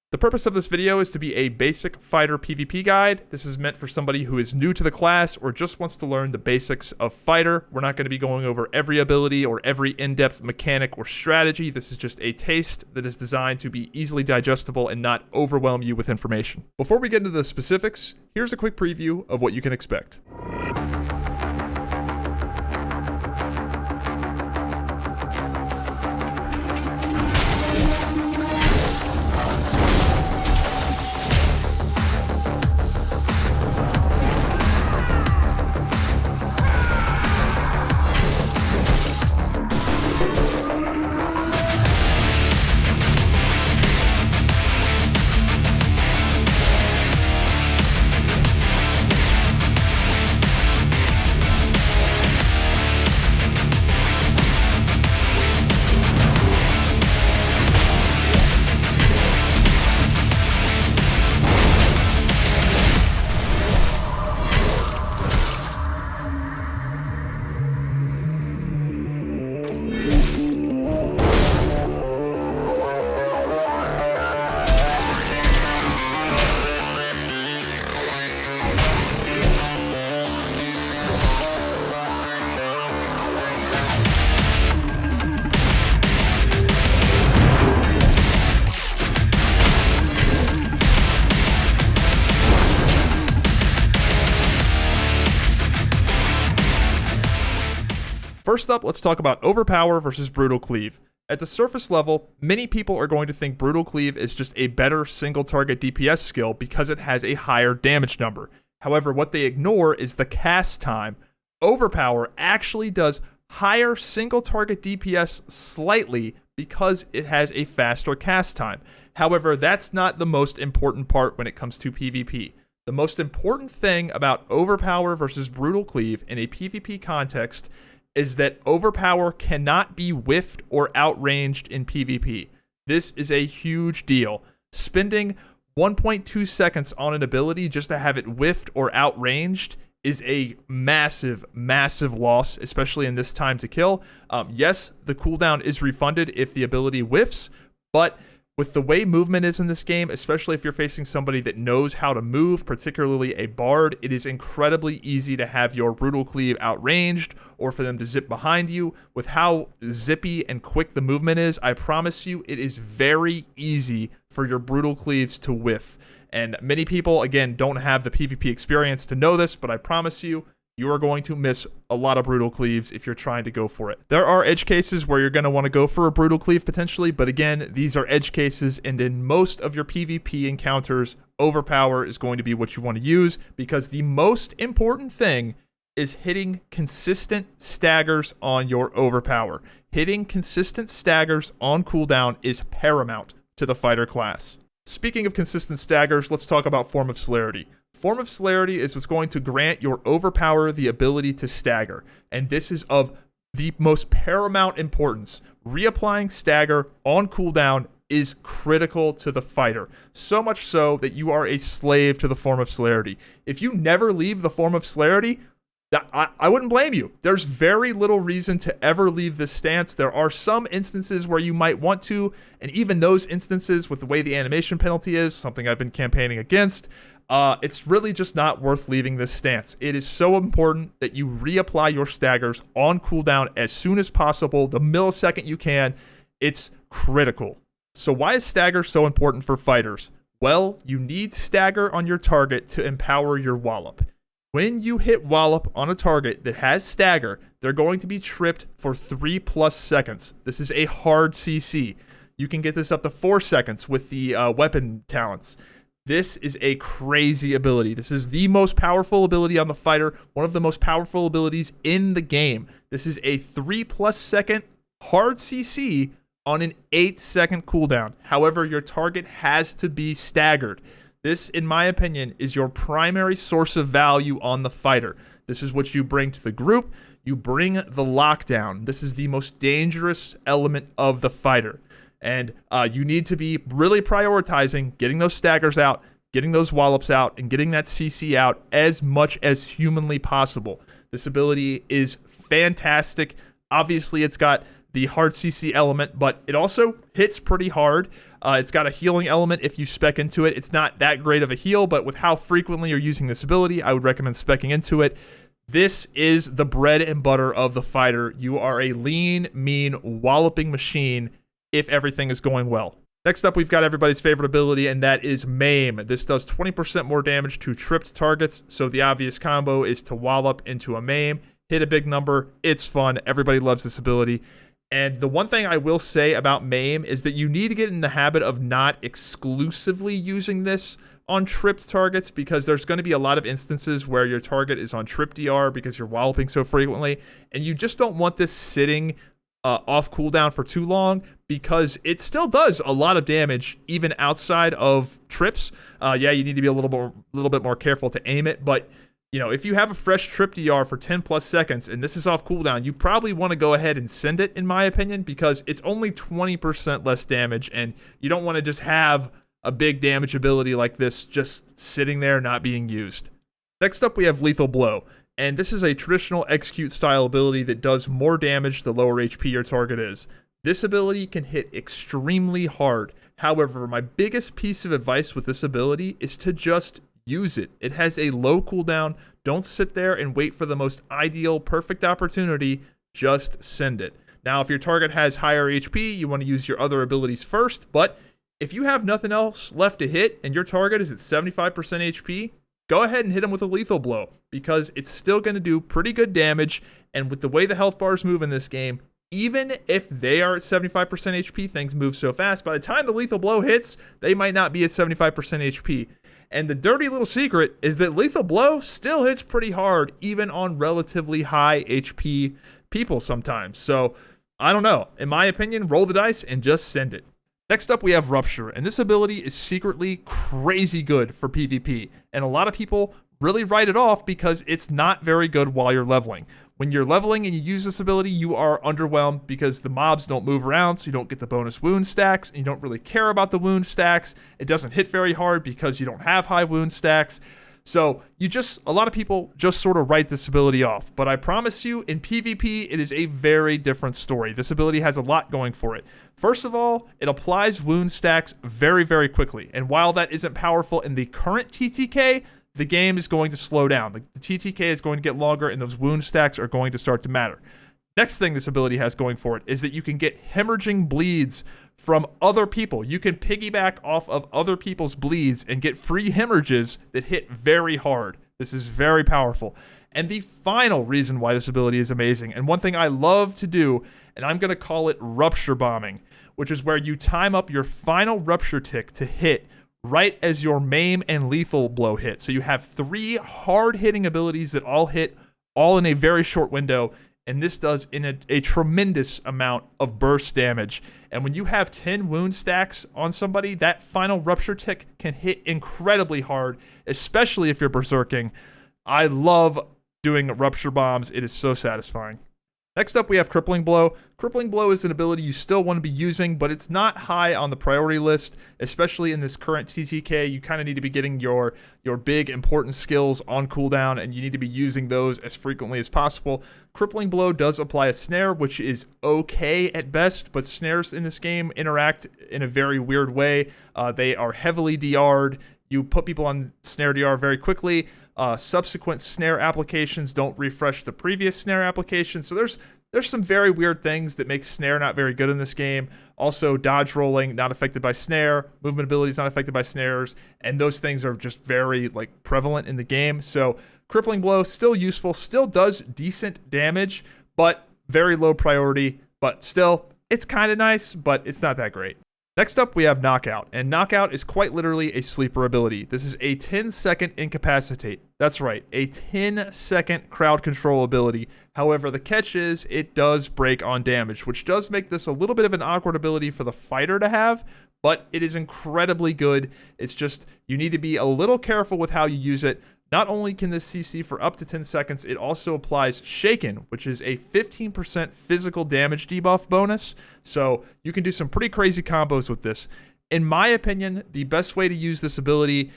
The purpose of this video is to be a basic fighter PvP guide. This is meant for somebody who is new to the class or just wants to learn the basics of fighter. We're not going to be going over every ability or every in-depth mechanic or strategy. This is just a taste that is designed to be easily digestible and not overwhelm you with information. Before we get into the specifics, here's a quick preview of what you can expect. First up, let's talk about Overpower versus Brutal Cleave. At the surface level, many people are going to think Brutal Cleave is just a better single target DPS skill because it has a higher damage number. However, what they ignore is the cast time. Overpower actually does higher single target DPS slightly because it has a faster cast time. However, that's not the most important part when it comes to PvP. The most important thing about Overpower versus Brutal Cleave in a PvP context is that Overpower cannot be whiffed or outranged in PvP. This is a huge deal. Spending 1.2 seconds on an ability just to have it whiffed or outranged is a massive, massive loss, especially in this time to kill. Yes, the cooldown is refunded if the ability whiffs, but with the way movement is in this game, especially if you're facing somebody that knows how to move, particularly a bard, it is incredibly easy to have your Brutal Cleave outranged or for them to zip behind you. With how zippy and quick the movement is, I promise you it is very easy for your Brutal Cleaves to whiff. And many people, again, don't have the PvP experience to know this, but I promise you, you are going to miss a lot of Brutal Cleaves if you're trying to go for it. There are edge cases where you're going to want to go for a Brutal Cleave potentially, but again, these are edge cases, and in most of your PvP encounters, Overpower is going to be what you want to use, because the most important thing is hitting consistent staggers on your Overpower. Hitting consistent staggers on cooldown is paramount to the fighter class. Speaking of consistent staggers, let's talk about Form of Celerity. Form of Celerity is what's going to grant your Overpower the ability to stagger, and this is of the most paramount importance. Reapplying stagger on cooldown is critical to the fighter, so much so that you are a slave to the Form of Celerity. If you never leave the Form of Celerity, I wouldn't blame you. There's very little reason to ever leave this stance. There are some instances where you might want to, and even those instances with the way the animation penalty is, something I've been campaigning against, it's really just not worth leaving this stance. It is so important that you reapply your staggers on cooldown as soon as possible, the millisecond you can. It's critical. So why is stagger so important for fighters? Well, you need stagger on your target to empower your Wallop. When you hit Wallop on a target that has stagger, they're going to be tripped for 3+ seconds. This is a hard CC. You can get this up to 4 seconds with the weapon talents. This is a crazy ability. This is the most powerful ability on the fighter, one of the most powerful abilities in the game. This is a 3+ second hard CC on an 8-second cooldown. However, your target has to be staggered. This, in my opinion, is your primary source of value on the fighter. This is what you bring to the group. You bring the lockdown. This is the most dangerous element of the fighter. And you need to be really prioritizing getting those staggers out, getting those Wallops out, and getting that CC out as much as humanly possible. This ability is fantastic. Obviously, it's got the hard CC element, but it also hits pretty hard. It's got a healing element if you spec into it. It's not that great of a heal, but with how frequently you're using this ability, I would recommend specking into it. This is the bread and butter of the fighter. You are a lean, mean, walloping machine if everything is going well. Next up, we've got everybody's favorite ability, and that is Maim. This does 20% more damage to tripped targets, so the obvious combo is to wallop into a Maim, hit a big number. It's fun. Everybody loves this ability. And the one thing I will say about Maim is that you need to get in the habit of not exclusively using this on tripped targets, because there's going to be a lot of instances where your target is on trip DR because you're walloping so frequently, and you just don't want this sitting off cooldown for too long, because it still does a lot of damage even outside of trips. Yeah, you need to be a little bit more careful to aim it, but you know, if you have a fresh trip DR for 10 plus seconds and this is off cooldown, you probably want to go ahead and send it, in my opinion, because it's only 20% less damage, and you don't want to just have a big damage ability like this just sitting there not being used. Next up, we have Lethal Blow, and this is a traditional execute style ability that does more damage the lower HP your target is. This ability can hit extremely hard. However, my biggest piece of advice with this ability is to just use it. It has a low cooldown. Don't sit there and wait for the most ideal, perfect opportunity. Just send it. Now, if your target has higher HP, you want to use your other abilities first, but if you have nothing else left to hit and your target is at 75% HP, go ahead and hit him with a Lethal Blow, because it's still going to do pretty good damage. And with the way the health bars move in this game, even if they are at 75% HP, things move so fast. By the time the Lethal Blow hits, they might not be at 75% HP. And the dirty little secret is that Lethal Blow still hits pretty hard, even on relatively high HP people sometimes. So, I don't know. In my opinion, roll the dice and just send it. Next up, we have Rupture, and this ability is secretly crazy good for PvP, and a lot of people really write it off because it's not very good while you're leveling. When you're leveling and you use this ability, you are underwhelmed because the mobs don't move around, so you don't get the bonus wound stacks, and you don't really care about the wound stacks. It doesn't hit very hard because you don't have high wound stacks. So a lot of people just sort of write this ability off, but I promise you, in PvP, it is a very different story. This ability has a lot going for it. First of all, it applies wound stacks very, very quickly, and while that isn't powerful in the current TTK, the game is going to slow down. The TTK is going to get longer, and those wound stacks are going to start to matter. Next thing this ability has going for it is that you can get hemorrhaging bleeds from other people. You can piggyback off of other people's bleeds and get free hemorrhages that hit very hard. This is very powerful. And the final reason why this ability is amazing, and one thing I love to do, and I'm going to call it Rupture bombing, which is where you time up your final Rupture tick to hit right as your Maim and Lethal Blow hit. So you have 3 hard-hitting abilities that all hit all in a very short window, and this does in a tremendous amount of burst damage. And when you have 10 wound stacks on somebody, that final Rupture tick can hit incredibly hard, especially if you're berserking. I love doing Rupture bombs. It is so satisfying. Next up, we have Crippling Blow. Crippling Blow is an ability you still want to be using, but it's not high on the priority list, especially in this current TTK. You kind of need to be getting your big, important skills on cooldown, and you need to be using those as frequently as possible. Crippling Blow does apply a snare, which is okay at best, but snares in this game interact in a very weird way. They are heavily DR'd. You put people on snare DR very quickly. Subsequent snare applications don't refresh the previous snare application. So there's some very weird things that make snare not very good in this game. Also, dodge rolling not affected by snare, movement abilities not affected by snares, and those things are just very prevalent in the game. So Crippling Blow still useful, still does decent damage, but very low priority. But still, it's kind of nice, but it's not that great. Next up, we have Knockout, and Knockout is quite literally a sleeper ability. This is a 10-second incapacitate. That's right, a 10-second crowd control ability. However, the catch is it does break on damage, which does make this a little bit of an awkward ability for the fighter to have, but it is incredibly good. It's just, you need to be a little careful with how you use it. Not only can this CC for up to 10 seconds, it also applies Shaken, which is a 15% physical damage debuff bonus. So you can do some pretty crazy combos with this. In my opinion, the best way to use this ability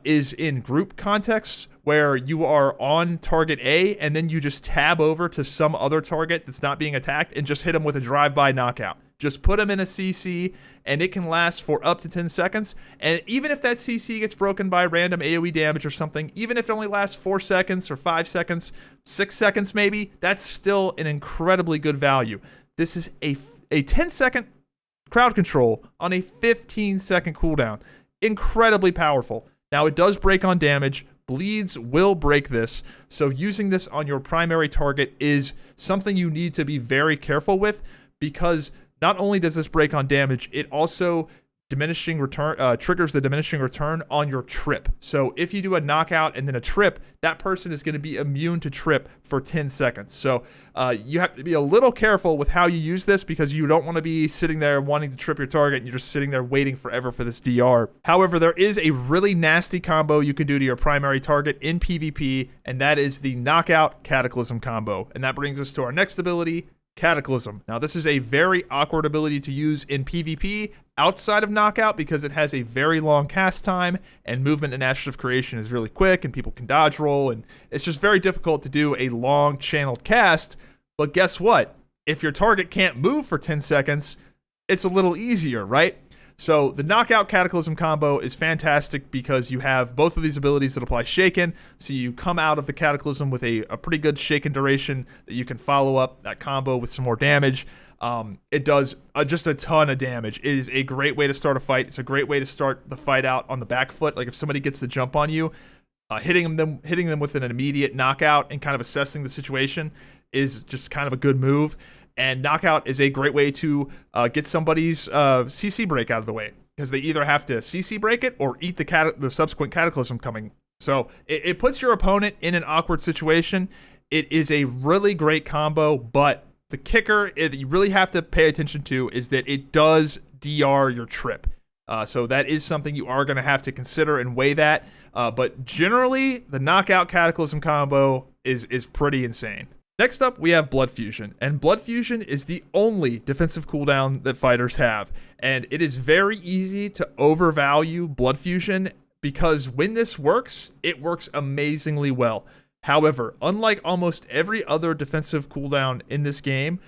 is in group contexts where you are on target A and then you just tab over to some other target that's not being attacked and just hit them with a drive-by knockout. Just put them in a CC, and it can last for up to 10 seconds. And even if that CC gets broken by random AoE damage or something, even if it only lasts 4 seconds or 5 seconds, 6 seconds maybe, that's still an incredibly good value. This is a 10-second crowd control on a 15-second cooldown. Incredibly powerful. Now, it does break on damage. Bleeds will break this, so using this on your primary target is something you need to be very careful with, because not only does this break on damage, it also triggers the diminishing return on your trip. So if you do a knockout and then a trip, that person is going to be immune to trip for 10 seconds. So you have to be a little careful with how you use this, because you don't want to be sitting there wanting to trip your target and you're just sitting there waiting forever for this DR. However, there is a really nasty combo you can do to your primary target in PvP, and that is the Knockout Cataclysm combo. And that brings us to our next ability, Cataclysm. Now, this is a very awkward ability to use in PvP outside of Knockout, because it has a very long cast time and movement and Ashes of Creation is really quick and people can dodge roll, and it's just very difficult to do a long channeled cast. But guess what? If your target can't move for 10 seconds, it's a little easier, right? So the Knockout Cataclysm combo is fantastic because you have both of these abilities that apply Shaken. So you come out of the Cataclysm with a pretty good Shaken duration that you can follow up that combo with some more damage. It does just a ton of damage. It is a great way to start a fight. It's a great way to start the fight out on the back foot. Like if somebody gets the jump on you, hitting them with an immediate knockout and kind of assessing the situation is just kind of a good move. And Knockout is a great way to get somebody's CC break out of the way, because they either have to CC break it or eat the subsequent Cataclysm coming. So it puts your opponent in an awkward situation. It is a really great combo, but the kicker that you really have to pay attention to is that it does DR your trip. So that is something you are going to have to consider and weigh that. But generally, the Knockout Cataclysm combo is pretty insane. Next up, we have Blood Fusion, and Blood Fusion is the only defensive cooldown that fighters have, and it is very easy to overvalue Blood Fusion, because when this works, it works amazingly well. However, unlike almost every other defensive cooldown in this game,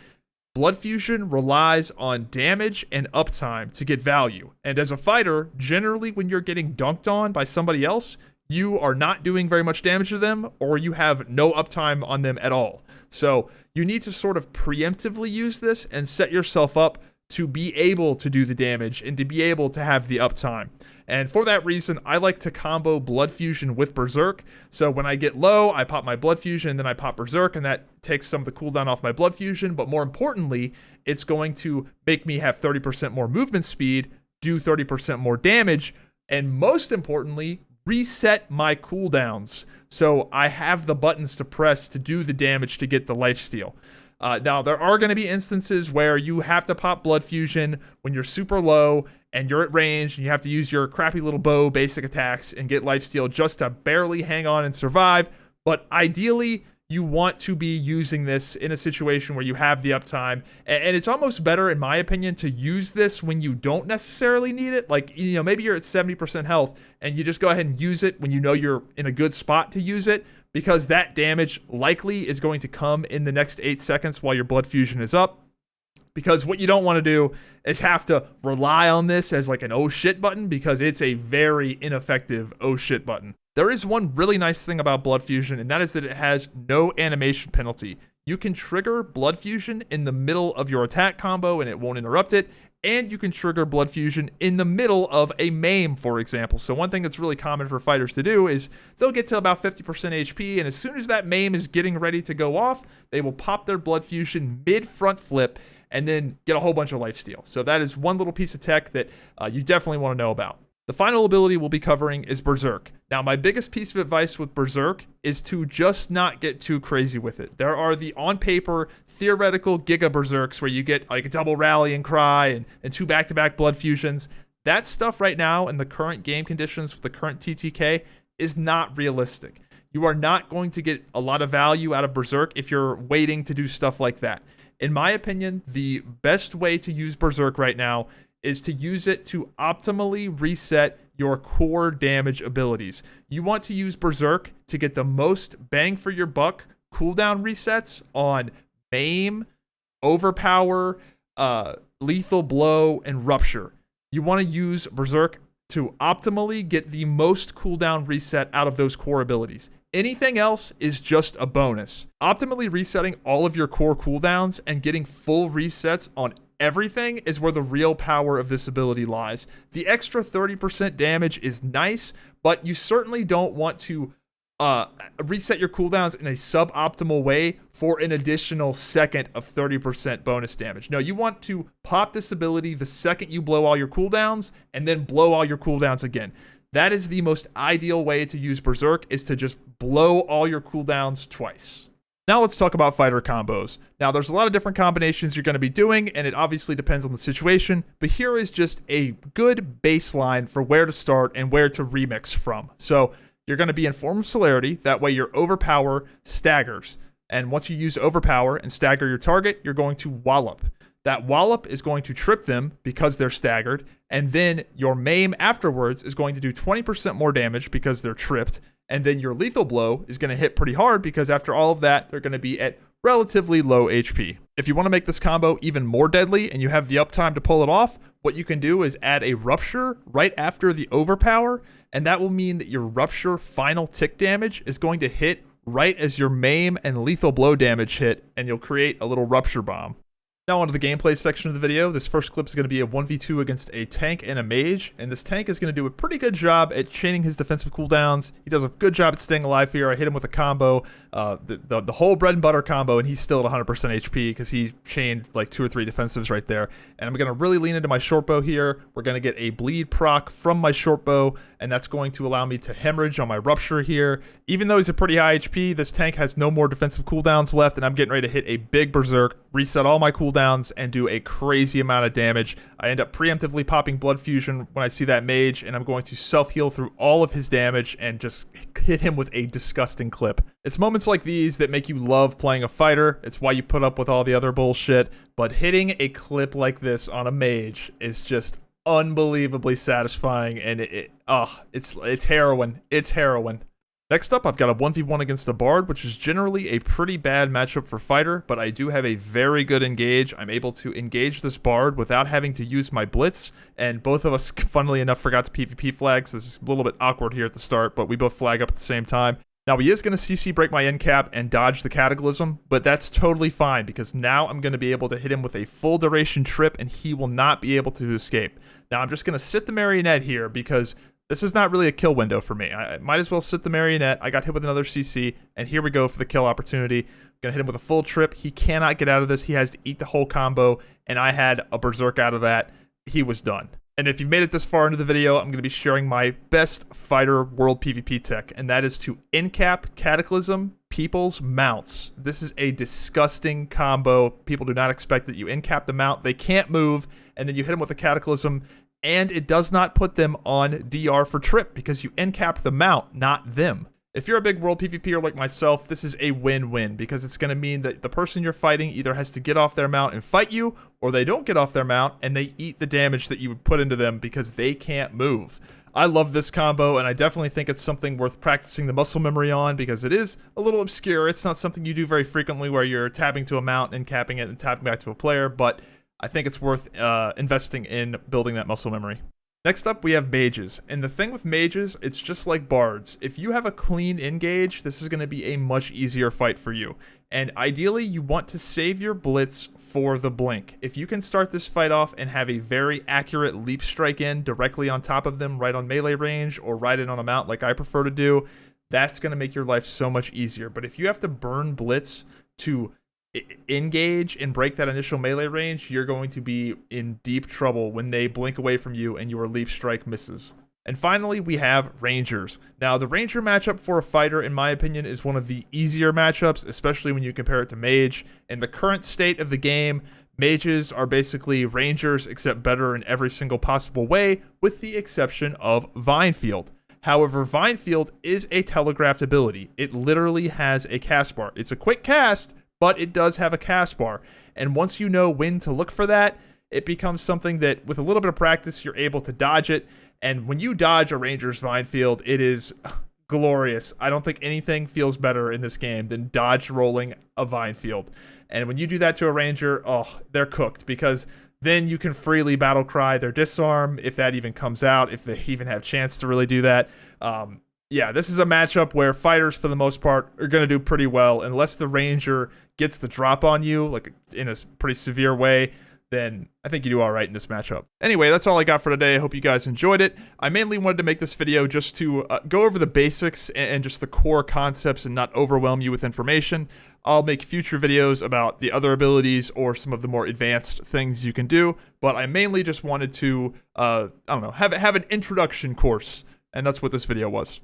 Blood Fusion relies on damage and uptime to get value, and as a fighter, generally when you're getting dunked on by somebody else, you are not doing very much damage to them, or you have no uptime on them at all. So you need to sort of preemptively use this and set yourself up to be able to do the damage and to be able to have the uptime. And for that reason, I like to combo Blood Fusion with Berserk. So when I get low, I pop my Blood Fusion and then I pop Berserk, and that takes some of the cooldown off my Blood Fusion. But more importantly, it's going to make me have 30% more movement speed, do 30% more damage, and most importantly, reset my cooldowns. So I have the buttons to press to do the damage to get the lifesteal. Now, there are going to be instances where you have to pop Blood Fusion when you're super low and you're at range, and you have to use your crappy little bow basic attacks and get lifesteal just to barely hang on and survive. But ideally, you want to be using this in a situation where you have the uptime, and it's almost better, in my opinion, to use this when you don't necessarily need it. Like, you know, maybe you're at 70% health and you just go ahead and use it when you know you're in a good spot to use it, because that damage likely is going to come in the next 8 seconds while your Blood Fusion is up. Because what you don't want to do is have to rely on this as like an oh shit button, because it's a very ineffective oh shit button. There is one really nice thing about Blood Fusion, and that is that it has no animation penalty. You can trigger Blood Fusion in the middle of your attack combo and it won't interrupt it, and you can trigger Blood Fusion in the middle of a Maim, for example. So one thing that's really common for fighters to do is they'll get to about 50% HP, and as soon as that Maim is getting ready to go off, they will pop their Blood Fusion mid-front flip and then get a whole bunch of lifesteal. So that is one little piece of tech that you definitely want to know about. The final ability we'll be covering is Berserk. Now, my biggest piece of advice with Berserk is to just not get too crazy with it. There are the on-paper, theoretical Giga Berserks where you get like a double rally and cry and 2 back-to-back Blood Fusions. That stuff right now in the current game conditions with the current TTK is not realistic. You are not going to get a lot of value out of Berserk if you're waiting to do stuff like that. In my opinion, the best way to use Berserk right now is to use it to optimally reset your core damage abilities. You want to use Berserk to get the most bang for your buck cooldown resets on Maim, Overpower, Lethal Blow, and Rupture. You want to use Berserk to optimally get the most cooldown reset out of those core abilities. Anything else is just a bonus. Optimally resetting all of your core cooldowns and getting full resets on everything is where the real power of this ability lies. The extra 30% damage is nice, but you certainly don't want to reset your cooldowns in a suboptimal way for an additional second of 30% bonus damage. No, you want to pop this ability the second you blow all your cooldowns and then blow all your cooldowns again. That is the most ideal way to use Berserk, is to just blow all your cooldowns twice. Now let's talk about fighter combos. Now there's a lot of different combinations you're going to be doing, and it obviously depends on the situation, but here is just a good baseline for where to start and where to remix from. So you're going to be in form of Celerity, that way your Overpower staggers. And once you use Overpower and stagger your target, you're going to Wallop. That Wallop is going to trip them because they're staggered, and then your Maim afterwards is going to do 20% more damage because they're tripped, and then your Lethal Blow is going to hit pretty hard because after all of that, they're going to be at relatively low HP. If you want to make this combo even more deadly and you have the uptime to pull it off, what you can do is add a Rupture right after the Overpower, and that will mean that your Rupture final tick damage is going to hit right as your Maim and Lethal Blow damage hit, and you'll create a little Rupture bomb. Now onto the gameplay section of the video. This first clip is going to be a 1v2 against a tank and a mage, and this tank is going to do a pretty good job at chaining his defensive cooldowns. He does a good job at staying alive here. I hit him with a combo, the whole bread and butter combo, and he's still at 100% HP because he chained like 2 or 3 defensives right there. And I'm going to really lean into my short bow here. We're going to get a bleed proc from my short bow, and that's going to allow me to hemorrhage on my Rupture here. Even though he's a pretty high HP, this tank has no more defensive cooldowns left, and I'm getting ready to hit a big Berserk, reset all my cooldowns, and do a crazy amount of damage. I end up preemptively popping Blood Fusion when I see that mage, and I'm going to self-heal through all of his damage and just hit him with a disgusting clip. It's moments like these that make you love playing a fighter. It's why you put up with all the other bullshit, but hitting a clip like this on a mage is just unbelievably satisfying, and it's heroin. It's heroin. Next up, I've got a 1v1 against a Bard, which is generally a pretty bad matchup for fighter, but I do have a very good engage. I'm able to engage this Bard without having to use my Blitz, and both of us, funnily enough, forgot to PvP flag, so this is a little bit awkward here at the start, but we both flag up at the same time. Now, he is going to CC break my end cap and dodge the Cataclysm, but that's totally fine, because now I'm going to be able to hit him with a full duration trip, and he will not be able to escape. Now, I'm just going to sit the Marionette here, because this is not really a kill window for me. I might as well sit the Marionette. I got hit with another CC, and here we go for the kill opportunity. Gonna hit him with a full trip. He cannot get out of this. He has to eat the whole combo, and I had a Berserk out of that. He was done. And if you've made it this far into the video, I'm going to be sharing my best fighter world PvP tech, and that is to end-cap Cataclysm people's mounts. This is a disgusting combo. People do not expect that you end-cap the mount. They can't move, and then you hit them with a Cataclysm, and it does not put them on DR for trip because you end-cap the mount, not them. If you're a big world PvPer like myself, this is a win-win because it's going to mean that the person you're fighting either has to get off their mount and fight you, or they don't get off their mount and they eat the damage that you would put into them because they can't move. I love this combo, and I definitely think it's something worth practicing the muscle memory on because it is a little obscure. It's not something you do very frequently where you're tapping to a mount and capping it and tapping back to a player, but I think it's worth investing in building that muscle memory. Next up, we have mages, and the thing with mages, it's just like bards. If you have a clean engage, this is going to be a much easier fight for you. And ideally, you want to save your blitz for the blink. If you can start this fight off and have a very accurate leap strike in directly on top of them, right on melee range, or right in on a mount like I prefer to do, that's going to make your life so much easier. But if you have to burn blitz to engage and break that initial melee range, you're going to be in deep trouble when they blink away from you and your leap strike misses. And finally, we have Rangers. Now, the Ranger matchup for a fighter, in my opinion, is one of the easier matchups, especially when you compare it to Mage. In the current state of the game, Mages are basically Rangers, except better in every single possible way, with the exception of Vinefield. However, Vinefield is a telegraphed ability. It literally has a cast bar. It's a quick cast, but it does have a cast bar. And once you know when to look for that, it becomes something that with a little bit of practice, you're able to dodge it. And when you dodge a ranger's vine field, it is glorious. I don't think anything feels better in this game than dodge rolling a vine field. And when you do that to a ranger, oh, they're cooked, because then you can freely battle cry their disarm, if that even comes out, if they even have a chance to really do that. Yeah, this is a matchup where fighters, for the most part, are going to do pretty well, unless the ranger gets the drop on you, like in a pretty severe way. Then I think you do all right in this matchup. Anyway, that's all I got for today. I hope you guys enjoyed it. I mainly wanted to make this video just to go over the basics and just the core concepts and not overwhelm you with information. I'll make future videos about the other abilities or some of the more advanced things you can do, but I mainly just wanted to, I don't know, have an introduction course, and that's what this video was.